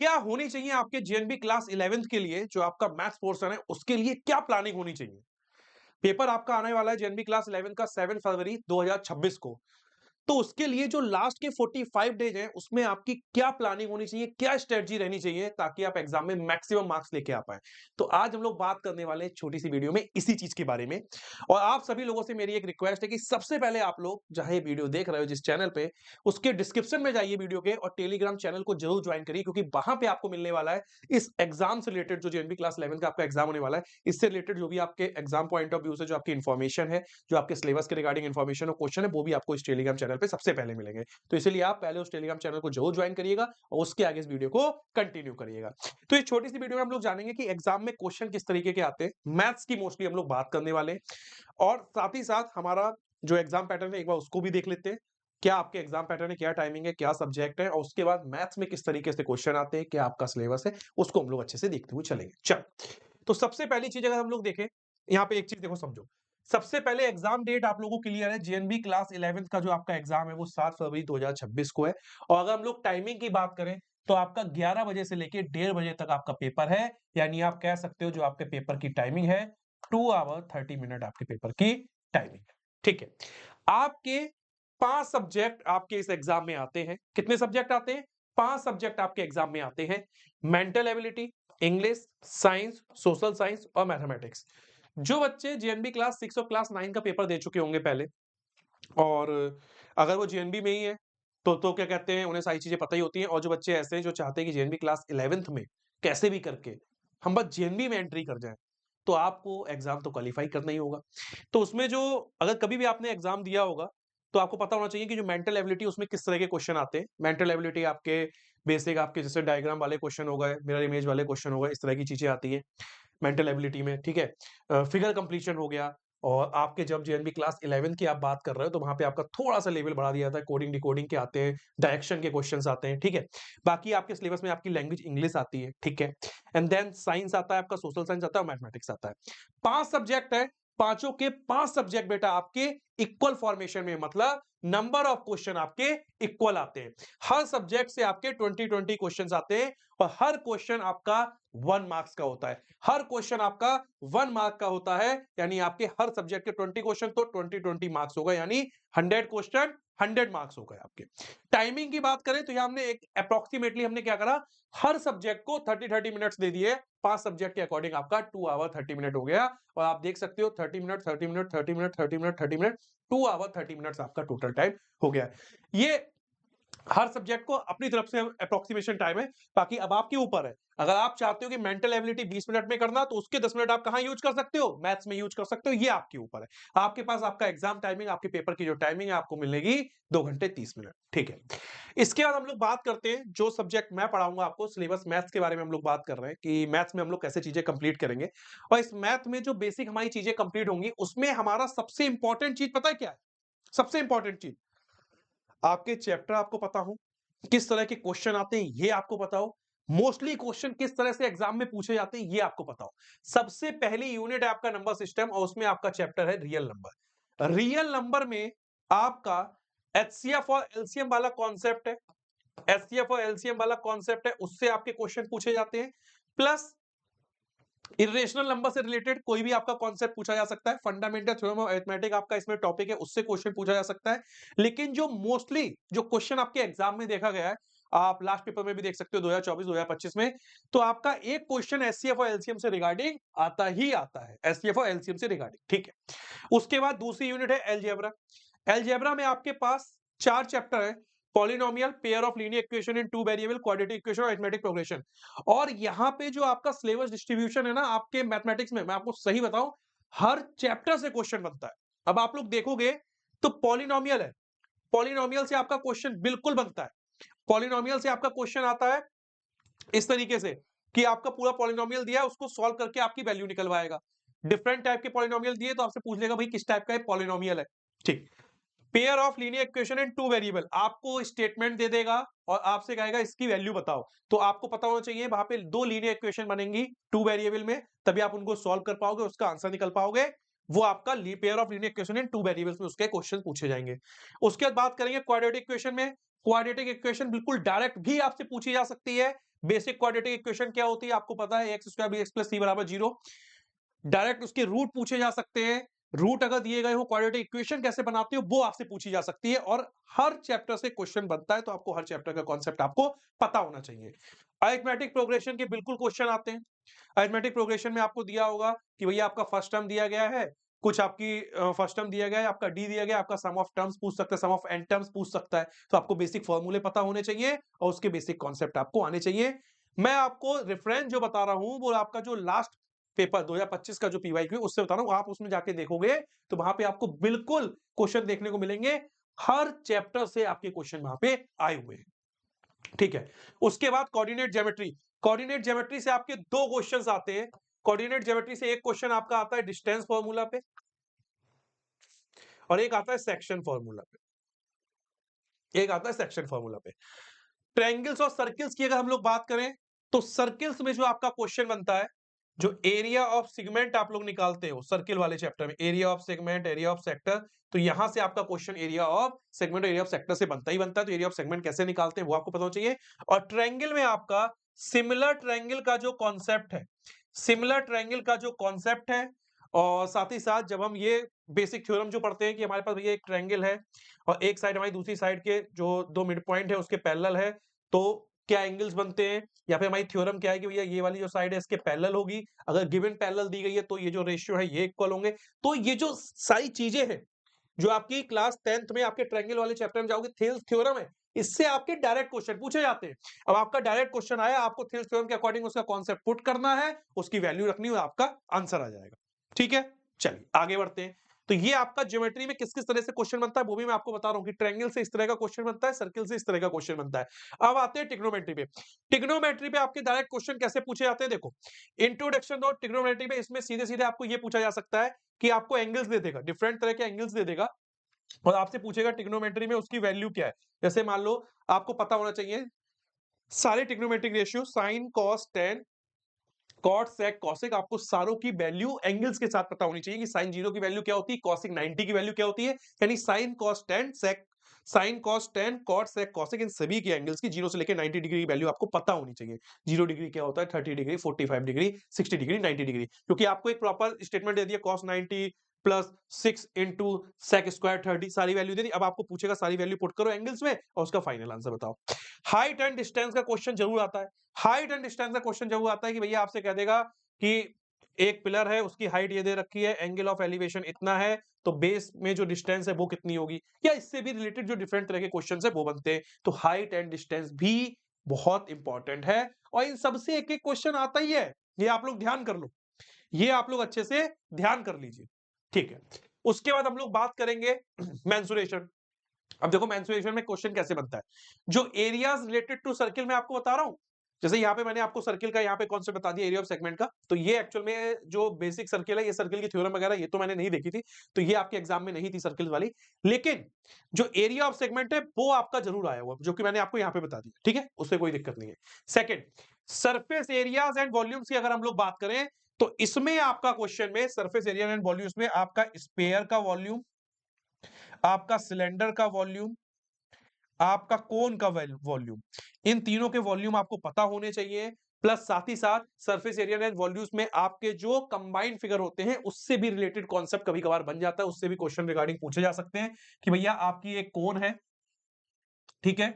क्या होनी चाहिए आपके जेएनबी क्लास 11th के लिए जो आपका मैथ्स पोर्शन है, उसके लिए क्या प्लानिंग होनी चाहिए? पेपर आपका आने वाला है जेएनबी क्लास 11 का 7 फरवरी 2026 को। तो उसके लिए जो लास्ट के 45 डेज हैं, उसमें आपकी क्या प्लानिंग होनी चाहिए, क्या स्ट्रेटजी रहनी चाहिए ताकि आप एग्जाम में मैक्सिमम मार्क्स लेके आ पाएँ। तो आज हम लोग बात करने वाले हैं छोटी-सी वीडियो में इसी चीज़ के बारे में। और आप सभी लोगों से मेरी एक रिक्वेस्ट है कि सबसे पहले आप लोग जहाँ ये वीडियो देख रहे हो जिस चैनल पे, उसके डिस्क्रिप्शन में जाइए वीडियो के और टेलीग्राम चैनल को ज़रूर जॉइन करिए क्योंकि वहाँ पे आपको मिलने वाला है इस एग्जाम से रिलेटेड जो जेएनबी क्लास 11 का आपका एग्जाम होने वाला है, इससे रिलेटेड जो भी आपके एग्जाम पॉइंट ऑफ व्यू से जो आपकी इन्फॉर्मेशन है, जो आपके सिलेबस के रिगार्डिंग इन्फॉर्मेशन और क्वेश्चन है, वो भी आपको इस टेलीग्राम चैनल पे सबसे पहले मिलेंगे। तो इसीलिए आप पहले उस टेलीग्राम चैनल को जरूर ज्वाइन करिएगा और उसके आगे इस वीडियो को कंटिन्यू करिएगा। तो इस छोटी सी वीडियो में हम लोग जानेंगे कि एग्जाम में क्वेश्चन किस तरीके के आते हैं, मैथ्स की मोस्टली हम लोग बात करने वाले हैं और साथ ही साथ हमारा जो एग्जाम पैटर्न है एक बार उसको भी देख लेते हैं। क्या आपके एग्जाम पैटर्न है, क्या टाइमिंग है, क्या सब्जेक्ट है और उसके बाद मैथ्स में किस तरीके से क्वेश्चन आते हैं, क्या आपका सिलेबस है, उसको हम लोग अच्छे से देखते हुए चलेंगे। चलो, तो सबसे पहली चीज अगर हम लोग देखें, यहाँ पे एक चीज देखो समझो। सबसे पहले एग्जाम डेट आप लोगों को क्लियर है, जेएनबी क्लास 11th का जो आपका एग्जाम है वो 7 फरवरी 2026 को है। और अगर हम लोग टाइमिंग की बात करें तो आपका 11 बजे से लेके 1:30 बजे तक आपका पेपर है। यानी आप कह सकते हो जो आपके पेपर की टाइमिंग है 2 आवर 30 मिनट आपके पेपर की टाइमिंग है। ठीक है। आपके 5 सब्जेक्ट आपके इस एग्जाम में आते हैं। कितने सब्जेक्ट आते हैं? 5 सब्जेक्ट आपके एग्जाम में आते हैं। Mental ability, English, science, social science और मैथमेटिक्स। जो बच्चे जेएनबी क्लास 6 और क्लास 9 का पेपर दे चुके होंगे पहले और अगर वो जेएनबी में ही है तो क्या कहते हैं उन्हें सारी चीजें पता ही होती हैं। और जो बच्चे ऐसे हैं जो चाहते हैं कि जेएनबी क्लास 11th में कैसे भी करके हम बस जेएनबी में एंट्री कर जाएं, तो आपको एग्जाम तो क्वालिफाई करना ही होगा। तो उसमें जो अगर कभी भी आपने एग्जाम दिया होगा तो आपको पता होना चाहिए कि जो मेंटल एबिलिटी उसमें किस तरह के क्वेश्चन आते हैं। मेंटल एबिलिटी आपके बेसिक आपके जैसे डायग्राम वाले क्वेश्चन हो गए, मिरर इमेज वाले क्वेश्चन हो गए, इस तरह की चीजें आती है मेंटल एबिलिटी में, ठीक है? फिगर कंप्लीशन हो गया। और आपके जब जेएनबी क्लास 11 की आप बात कर रहे हो तो वहाँ पे आपका थोड़ा-सा लेवल बढ़ा दिया जाता है, कोडिंग, डिकोडिंग के आते हैं, डायरेक्शन के क्वेश्चन्स आते हैं, ठीक है? बाकी आपके सिलेबस में आपकी लैंग्वेज इंग्लिश आती है, ठीक है? एंड देन साइंस आता है, आपका सोशल साइंस आता है और मैथमेटिक्स आता है। 5 सब्जेक्ट है, पाँचों के 5 सब्जेक्ट बेटा आपके इक्वल फॉर्मेशन में, मतलब नंबर ऑफ क्वेश्चन आपके इक्वल आते हैं। हर सब्जेक्ट से आपके 20-20 क्वेश्चंस आते हैं और हर क्वेश्चन आपका 1 मार्क्स का होता है। हर क्वेश्चन आपका 1 मार्क का होता है, यानी आपके हर सब्जेक्ट के 20 क्वेश्चन तो 20-20 मार्क्स हो गए, यानी 100 क्वेश्चन 100 मार्क्स हो गए आपके। टाइमिंग की बात करें तो यहाँ हमने एक अप्रॉक्सिमेटली हमने क्या करा, हर सब्जेक्ट को 30-30 मिनट्स दे दिए। 5 सब्जेक्ट के अकॉर्डिंग आपका 2 आवर 30 मिनट हो गया। और आप देख सकते हो 30 minute, 30 minute, 30 minute, 30 minute, 30 minute, 2 hour 30 minutes आपका टोटल टाइम हो गया। ये हर सब्जेक्ट को अपनी तरफ से अप्रोक्सीमेशन टाइम है, बाकी अब आपके ऊपर है। अगर आप चाहते हो कि मेंटल एबिलिटी 20 मिनट में करना, तो उसके 10 मिनट आप कहाँ यूज़ कर सकते हो? मैथ्स में यूज़ कर सकते हो, ये आपके ऊपर है। आपके पास आपका एग्ज़ाम टाइमिंग, आपके पेपर की जो टाइमिंग है, आपको मिलेगी 2 घंटे 30 मिनट, ठीक है। इसके बाद हम लोग बात करते हैं, जो सब्जेक्ट मैं पढ़ाऊँगा आपको, सिलेबस मैथ्स के बारे में हम लोग बात कर रहे हैं कि मैथ्स में हम लोग कैसे चीज़ें कंप्लीट करेंगे। और इस मैथ में जो बेसिक हमारी चीज़ें कंप्लीट होंगी, उसमें हमारा सबसे इम्पोर्टेंट चीज़ पता है क्या है? सबसे इम्पोर्टेंट चीज़, आपके चैप्टर आपको पता हो, किस तरह के क्वेश्चन आते हैं ये आपको पता हो, मोस्टली क्वेश्चन किस तरह से एग्जाम में पूछे जाते हैं ये आपको पता हो। सबसे पहली यूनिट है आपका नंबर सिस्टम और उसमें आपका चैप्टर है रियल नंबर। रियल नंबर में आपका एचसीएफ और एलसीएम वाला कॉन्सेप्ट है। एचसीएफ और एलसीएम वाला कॉन्सेप्ट है, उससे आपके क्वेश्चन पूछे जाते हैं। प्लस इरेशनल नंबर से रिलेटेड कोई भी आपका कॉन्सेप्ट पूछा जा सकता है। फंडामेंटल थ्योरम ऑफ अरिथमेटिक आपका इसमें टॉपिक है, उससे क्वेश्चन पूछा जा सकता है। लेकिन जो मोस्टली जो क्वेश्चन आपके एग्जाम में देखा गया है, आप लास्ट पेपर में भी देख सकते हो 2024 2025 में, तो आपका एक क्वेश्चन एचसीएफ और एलसीएम से रिगार्डिंग आता ही आता है। एचसीएफ और एलसीएम से रिगार्डिंग, ठीक है। उसके बाद दूसरी यूनिट है अलजेब्रा। अलजेब्रा में आपके पास 4 चैप्टर है। Polynomial, pair of linear equation in 2 variable, quadratic equation और अरिथमेटिक प्रोग्रेशन। और यहाँ पे जो आपका सिलेबस डिस्ट्रीब्यूशन है ना आपके मैथमेटिक्स में, मैं आपको सही बताऊं, हर चैप्टर से क्वेश्चन बनता है। अब आप लोग देखोगे तो पॉलिनोमियल है, पॉलिनोमियल से आपका क्वेश्चन बिल्कुल बनता है। पॉलिनोमियल से आपका क्वेश्चन आता है इस तरीके से कि आपका पूरा पॉलिनोमियल दिया है, उसको सॉल्व करके आपकी वैल्यू निकलवाएगा। डिफरेंट टाइप के पॉलिनोमियल दिए तो आपसे पूछ लेगा भाई किस टाइप का ये पॉलिनोमियल है। ठीक। Pair of linear equation in 2 variable, आपको स्टेटमेंट दे देगा और आपसे कहेगा इसकी वैल्यू बताओ। तो आपको पता होना चाहिए वहां पे 2 लीनियर इक्वेशन बनेंगी 2 वेरिएबल में, तभी आप उनको सॉल्व कर पाओगे, उसका आंसर निकल पाओगे। वो आपका pair of linear equation in 2 variables में उसके क्वेश्चन पूछे जाएंगे। उसके बाद बात करेंगे क्वाड्रेटिक इक्वेशन में। क्वाड्रेटिक इक्वेशन बिल्कुल डायरेक्ट भी आपसे पूछी जा सकती है, बेसिक क्वाड्रेटिक इक्वेशन क्या होती है आपको पता है, x square b x plus c बराबर 0। डायरेक्ट उसके रूट पूछे जा सकते हैं, रूट अगर दिए गए हो, क्वाड्रेटिक इक्वेशन कैसे बनाते हो वो आपसे पूछी जा सकती है, और हर चैप्टर से क्वेश्चन बनता है, तो आपको हर चैप्टर का कॉन्सेप्ट आपको पता होना चाहिए। अरिथमेटिक प्रोग्रेशन के बिल्कुल क्वेश्चन आते हैं। अरिथमेटिक प्रोग्रेशन में आपको दिया होगा कि भैया आपका फर्स्ट टर्म दिया गया है, कुछ आपकी फर्स्ट टर्म दिया गया है, आपका डी दिया गया है, आपका सम ऑफ टर्म्स पूछ सकता है, सम ऑफ एन टर्म्स पूछ सकता है, तो आपको बेसिक फॉर्मूले पता होने चाहिए और उसके बेसिक कॉन्सेप्ट आपको आने चाहिए। मैं आपको रेफरेंस जो बता रहा हूं वो आपका जो लास्ट पेपर 2025 का जो पीवाईक्यू उससे बता रहा हूं, आप उसमें जाके देखोगे तो वहां पे आपको बिल्कुल क्वेश्चन देखने को मिलेंगे, हर चैप्टर से आपके क्वेश्चन वहां पे आए हुए हैं। ठीक है, उसके बाद कोऑर्डिनेट ज्योमेट्री। कोऑर्डिनेट ज्योमेट्री से आपके दो क्वेश्चंस आते हैं। कोऑर्डिनेट ज्योमेट्री से एक क्वेश्चन आपका आता है डिस्टेंस फॉर्मूला पे, और एक आता है सेक्शन फॉर्मूला पे, एक आता है सेक्शन फॉर्मूला पे। ट्रायंगल्स और सर्कल्स की अगर हम लोग बात करें, तो सर्कल्स में जो आपका क्वेश्चन बनता है, जो एरिया ऑफ सेगमेंट आप लोग निकालते हो सर्किल वाले चैप्टर में, area of segment, area of sector, तो यहां से आपका question area of segment, area of sector से बनता ही बनता है, तो एरिया ऑफ सेगमेंट कैसे निकालते हैं वो आपको पता होना चाहिए। और ट्रायंगल में आपका सिमिलर ट्रायंगल का जो कॉन्सेप्ट है, सिमिलर ट्रायंगल का जो कॉन्सेप्ट है, और साथ ही साथ जब हम ये बेसिक थ्योरम जो पढ़ते हैं कि हमारे पास ये एक ट्रायंगल है और एक साइड हमारी दूसरी साइड के जो दो मिड पॉइंट है उसके पैरेलल है, तो क्या एंगल्स बनते हैं, या फिर हमारी थ्योरम क्या है कि भैया ये वाली जो साइड है इसके पैरेलल होगी, अगर गिवन पैरेलल दी गई है तो ये जो रेशियो है ये इक्वल होंगे। तो ये जो सारी चीजें हैं जो आपकी क्लास 10th में आपके ट्रायंगल वाले चैप्टर में जाओगे, थेल्स थ्योरम है, इससे आपके डायरेक्ट क्वेश्चन पूछे जाते हैं। अब आपका डायरेक्ट क्वेश्चन आया, आपको थेल्स थ्योरम के अकॉर्डिंग उसका कॉन्सेप्ट पुट करना है, उसकी वैल्यू रखनी है, आपका आंसर आ जाएगा। ठीक है, चलिए आगे बढ़ते हैं। तो ये आपका ज्योमेट्री में किस किस तरह से क्वेश्चन बनता है वो भी मैं आपको बता रहा हूं कि ट्रायंगल से इस तरह का क्वेश्चन बनता है, सर्किल से इस तरह का क्वेश्चन बनता है। अब आते हैं ट्रिग्नोमेट्री पे। ट्रिग्नोमेट्री पे आपके डायरेक्ट क्वेश्चन कैसे पूछे जाते हैं, देखो इंट्रोडक्शन और ट्रिग्नोमेट्री पे इसमें सीधे सीधे आपको ये पूछा जा सकता है कि आपको एंगल्स दे देगा, डिफरेंट तरह के एंगल्स दे देगा, और आपसे पूछेगा ट्रिग्नोमेट्री में उसकी वैल्यू क्या है। जैसे मान लो आपको पता होना चाहिए सारे trigonometric ratio, sine cos tan cot sec cosec, आपको सारों की वैल्यू एंगल्स के साथ पता होनी चाहिए कि साइन 0 की वैल्यू क्या होती है, कॉसेक 90 की वैल्यू क्या होती है, यानी sin cos tan sec, sin cos tan cot sec cosec, इन सभी के एंगल्स की 0 से लेकर 90 डिग्री की वैल्यू आपको पता होनी चाहिए। 0 डिग्री क्या होता है, 30 डिग्री, 45 डिग्री, 60 डिग्री, 90 डिग्री, क्योंकि आपको एक प्रॉपर स्टेटमेंट दे दिया cos 90 plus 6 into sec square 30, सारी वैल्यू दे दी। अब आपको पूछेगा सारी वैल्यू पुट करो एंगल्स में और उसका फाइनल आंसर बताओ। हाइट एंड डिस्टेंस का क्वेश्चन जरूर आता है, हाइट एंड डिस्टेंस का क्वेश्चन जरूर आता है कि भैया आपसे कह देगा कि एक पिलर है उसकी हाइट ये दे रखी है, एंगल ऑफ एलिवेशन इतना है, तो बेस में जो डिस्टेंस है वो कितनी होगी, या इससे भी रिलेटेड जो डिफरेंट तरह के क्वेश्चंस है वो बनते हैं। तो हाइट एंड डिस्टेंस भी बहुत इंपॉर्टेंट है, और इन सबसे एक एक क्वेश्चन आता ही है, ये आप लोग ध्यान कर लो, ये आप लोग अच्छे से ध्यान कर लीजिए। ठीक है, उसके बाद हम लोग बात करेंगे मेंसुरेशन। अब देखो मेंसुरेशन में क्वेश्चन कैसे बनता है, जो एरियाज रिलेटेड टू सर्किल मैं आपको बता रहा हूं, जैसे यहाँ पे मैंने आपको सर्किल का यहाँ पे कॉन्सेप्ट बता दिया एरिया ऑफ सेगमेंट का, तो ये एक्चुअल में जो बेसिक सर्किल है, ये सर्किल की थ्योरम वगैरह ये तो मैंने नहीं देखी थी, तो ये आपके एग्जाम में नहीं थी सर्किल वाली, लेकिन जो एरिया ऑफ सेगमेंट है वो आपका जरूर आया हुआ, जो कि मैंने आपको यहाँ पे बता दिया। ठीक है, उससे कोई दिक्कत नहीं है। Second, surface areas and volumes की अगर हम लोग बात करें, तो इसमें आपका क्वेश्चन में सरफेस एरिया एंड वॉल्यूम्स में आपका स्पेयर का वॉल्यूम, आपका सिलेंडर का वॉल्यूम, आपका कोन का वॉल्यूम, इन तीनों के वॉल्यूम आपको पता होने चाहिए। प्लस साथ ही साथ सरफेस एरिया एंड वॉल्यूम्स में आपके जो कंबाइंड फिगर होते हैं उससे भी रिलेटेड कॉन्सेप्ट कभी कभार बन जाता है, उससे भी क्वेश्चन रिगार्डिंग पूछे जा सकते हैं कि भैया आपकी एक कोन है, ठीक है,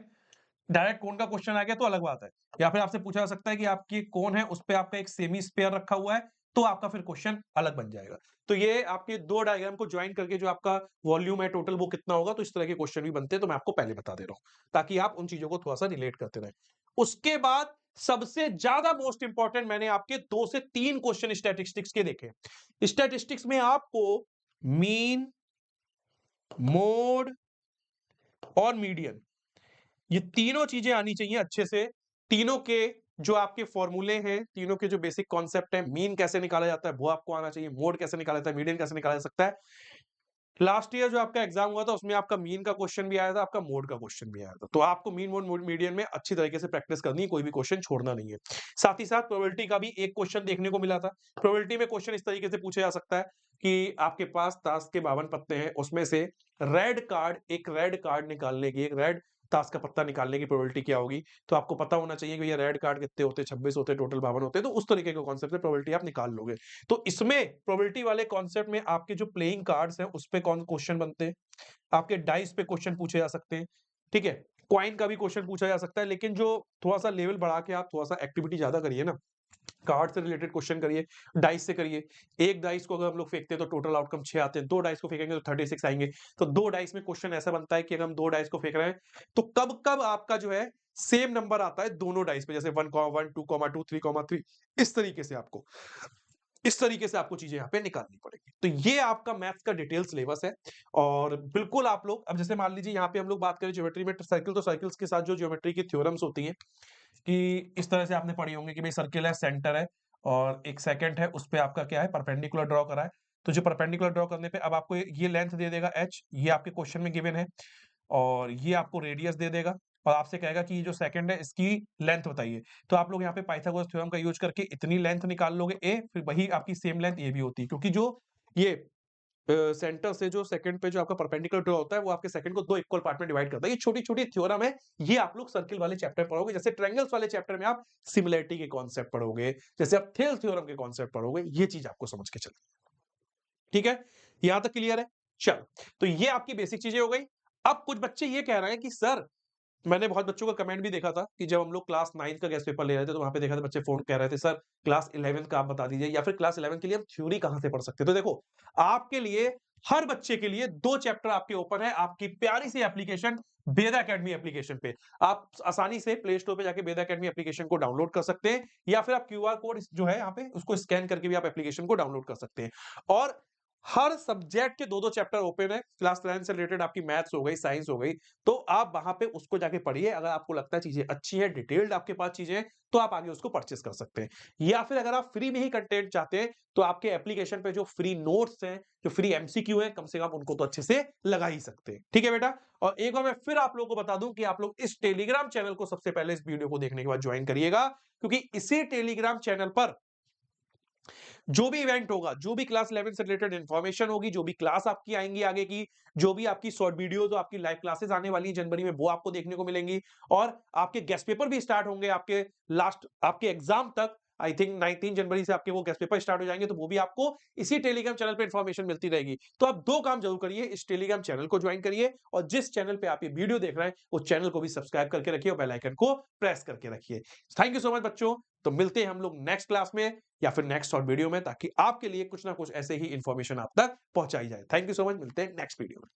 डायरेक्ट कोन का क्वेश्चन आ गया तो अलग बात है, या फिर आपसे पूछा जा सकता है कि आपकी कोन है उस पे आपका एक सेमी स्पेयर रखा हुआ है, तो आपका फिर क्वेश्चन अलग बन जाएगा। तो ये आपके दो डायग्राम को ज्वाइन करके जो आपका वॉल्यूम है टोटल वो कितना होगा, तो इस तरह के क्वेश्चन भी बनते हैं, तो मैं आपको पहले बता दे रहा हूं ताकि आप उन चीजों को थोड़ा सा रिलेट करते रहे। उसके बाद सबसे ज्यादा मोस्ट इंपॉर्टेंट मैंने आपके 2 से 3 क्वेश्चन स्टैटिस्टिक्स के देखे। स्टैटिस्टिक्स में आपको मीन, मोड और मीडियन, ये तीनों चीजें आनी चाहिए अच्छे से। तीनों के जो आपके फॉर्मूले हैं, तीनों के जो बेसिक कॉन्सेप्ट है, मीन कैसे निकाला जाता है वो आपको आना चाहिए, मोड कैसे निकाला जाता है, मीडियन कैसे निकाला जा सकता है। लास्ट ईयर जो आपका एग्जाम हुआ था उसमें आपका मीन का क्वेश्चन भी आया था, आपका मोड का क्वेश्चन भी आया था, तो आपको मीन मोड मीडियन में अच्छी तरीके से प्रैक्टिस करनी है, कोई भी क्वेश्चन छोड़ना नहीं है। साथ ही साथ प्रोबेबिलिटी का भी एक क्वेश्चन देखने को मिला था। प्रोबेबिलिटी में क्वेश्चन इस तरीके से पूछा जा सकता है कि आपके पास ताश के 52 पत्ते हैं, उसमें से रेड कार्ड, एक रेड कार्ड निकालने की, एक रेड ताश का पत्ता निकालने की प्रोबेबिलिटी क्या होगी, तो आपको पता होना चाहिए कि भैया रेड कार्ड कितने होते हैं, 26 होते हैं, टोटल 52 होते हैं, तो उस तरीके के कॉन्सेप्ट से प्रोबेबिलिटी आप निकाल लोगे। तो इसमें प्रोबेबिलिटी वाले कॉन्सेप्ट में आपके जो प्लेइंग कार्ड्स हैं, उस पे कौन क्वेश्चन बनते हैं, आपके डाइस पे क्वेश्चन पूछे जा सकते हैं, ठीक है? कॉइन का भी क्वेश्चन पूछा जा सकता है, लेकिन जो थोड़ा-सा लेवल बढ़ा के आप थोड़ा-सा एक्टिविटी ज़्यादा करिए ना, कार्ड से रिलेटेड क्वेश्चन करिए, डाइस से करिए। 1 डाइस को अगर हम लोग फेंकते हैं तो टोटल आउटकम 6 आते हैं, 2 डाइस को फेंकेंगे तो 36 आएँगे। तो 2 डाइस में क्वेश्चन ऐसा बनता है कि अगर हम 2 डाइस को फेंक रहे हैं, तो कब-कब आपका जो है सेम नंबर आता है दोनों डाइस पे, जैसे 1, 2, 2, 3, इस तरीके से आपको चीज़ें यहाँ पे निकालनी पड़ेगी। तो ये आपका मैथ्स का डिटेल सिलेबस है और बिल्कुल आप लोग अब जैसे मान लीजिए यहाँ पे हम लोग बात करें ज्योमेट्री में सर्किल, तो सर्किल्स के साथ जो ज्योमेट्री की थ्योरम्स होती हैं कि इस तरह से आपने पढ़ी होंगी कि भाई सर्किल है, सेंटर है और एक सेकंड है, उसपे आपका क्या है परपेंडिकुलर ड्रॉ करा है। तो जो परपेंडिकुलर ड्रॉ करने पे अब आपको ये लेंथ दे देगा h, ये आपके क्वेश्चन में गिवन है और ये आपको रेडियस दे देगा और आपसे कहेगा कि ये जो सेकंड है इसकी लेंथ बताइए। तो आप लोग यहाँ पे पाइथागोरस थ्योरम का यूज़ करके इतनी लेंथ निकाल लोगे a, फिर वही आपकी सेम लेंथ ये भी होती है क्योंकि जो ये सेंटर से जो सेकंड पे जो आपका परपेंडिकुलर ड्रॉ होता है, वो आपके सेकंड को 2 इक्वल पार्ट में डिवाइड करता है। ये छोटी-छोटी थ्योरम है, ये आप लोग सर्किल वाले चैप्टर पढ़ोगे। जैसे ट्रायंगल्स वाले चैप्टर में आप सिमिलैरिटी के कॉन्सेप्ट पढ़ोगे, जैसे आप थेल थ्योरम के कॉन्सेप्ट पढ़ोगे, ये चीज़ आपको समझ के चलनी है। ठीक है? यहाँ तक क्लियर है? चलो, तो ये आपकी बेसिक चीज़ें हो गई। अब कुछ बच्चे ये कह रहे हैं कि सर मैंने बहुत बच्चों का कमेंट भी देखा था कि जब हम लोग क्लास 9 का गेस्ट पेपर ले रहे थे, तो वहाँ पे देखा था बच्चे फ़ोन कह रहे थे, "सर क्लास 11 का आप बता दीजिए या फिर क्लास 11 के लिए हम थ्योरी कहाँ से पढ़ सकते हैं?" तो देखो, आपके लिए हर बच्चे के लिए 2 चैप्टर आपके ओपन है, आपकी प्यारी सी एप्लीकेशन वेदा अकेडमी एप्लीकेशन पे। आप आसानी से प्ले स्टोर पे जाके वेदा अकेडमी एप्लीकेशन को डाउनलोड कर सकते हैं या फिर आप क्यूआर कोड जो है यहाँ पे उसको स्कैन करके भी आप एप्लीकेशन को डाउनलोड कर सकते हैं। और हर सब्जेक्ट के 2-2 चैप्टर ओपन है। क्लास 11 से रिलेटेड आपकी मैथ्स हो गई, साइंस हो गई, तो आप वहाँ पे उसको जाके पढ़िए। अगर आपको लगता है चीज़ें अच्छी हैं, डिटेल्ड आपके पास चीज़ें हैं, तो आप आगे उसको परचेज़ कर सकते हैं। या फिर अगर आप फ्री में ही कंटेंट चाहते हैं, तो आपके एप्लीकेशन पे जो फ्री नोट्स हैं, जो फ्री एमसीक्यू हैं, कम से कम उनको तो अच्छे से लगा ही सकते हैं। ठीक है बेटा? और एक बार मैं फिर आप लोगों को बता दूँ कि आप लोग इस टेलीग्राम चैनल को सबसे पहले इस वीडियो को देखने के बाद जॉइन करिएगा, क्योंकि इसी टेलीग्राम चैनल पर जो भी इवेंट होगा, जो भी क्लास 11 से रिलेटेड इन्फॉर्मेशन होगी, जो भी क्लास आपकी आएँगी आगे की, जो भी आपकी शॉर्ट वीडियोज़ और आपकी लाइव क्लासेस आने वाली हैं जनवरी में, वो आपको देखने को मिलेंगी और आपके गेस्ट पेपर भी स्टार्ट होंगे आपके लास्ट आपके एग्ज़ाम तक। आई थिंक 19 जनवरी से आपके वो गेस्ट पेपर स्टार्ट हो जाएँगे, तो वो भी आपको इसी टेलीग्राम चैनल पे इन्फॉर्मेशन मिलती रहेगी। तो आप 2 काम ज़रूर करिए, इस टेलीग्राम चैनल को जॉइन करिए और जिस चैनल पे आप ये वीडियो देख रहे हैं, उस चैनल को भी सब्सक्राइब करके रखिए और बेल आइकन को प्रेस करके रखिए। थैंक यू सो मच बच्चों। तो मिलते हैं हम लोग नेक्स्ट क्लास में या फिर नेक्स्ट शॉर्ट वीडियो में ताकि आपके लिए कुछ ना कुछ ऐसे ही इंफॉर्मेशन आप तक पहुंचाई जाए। थैंक यू सो मच, मिलते हैं नेक्स्ट वीडियो में।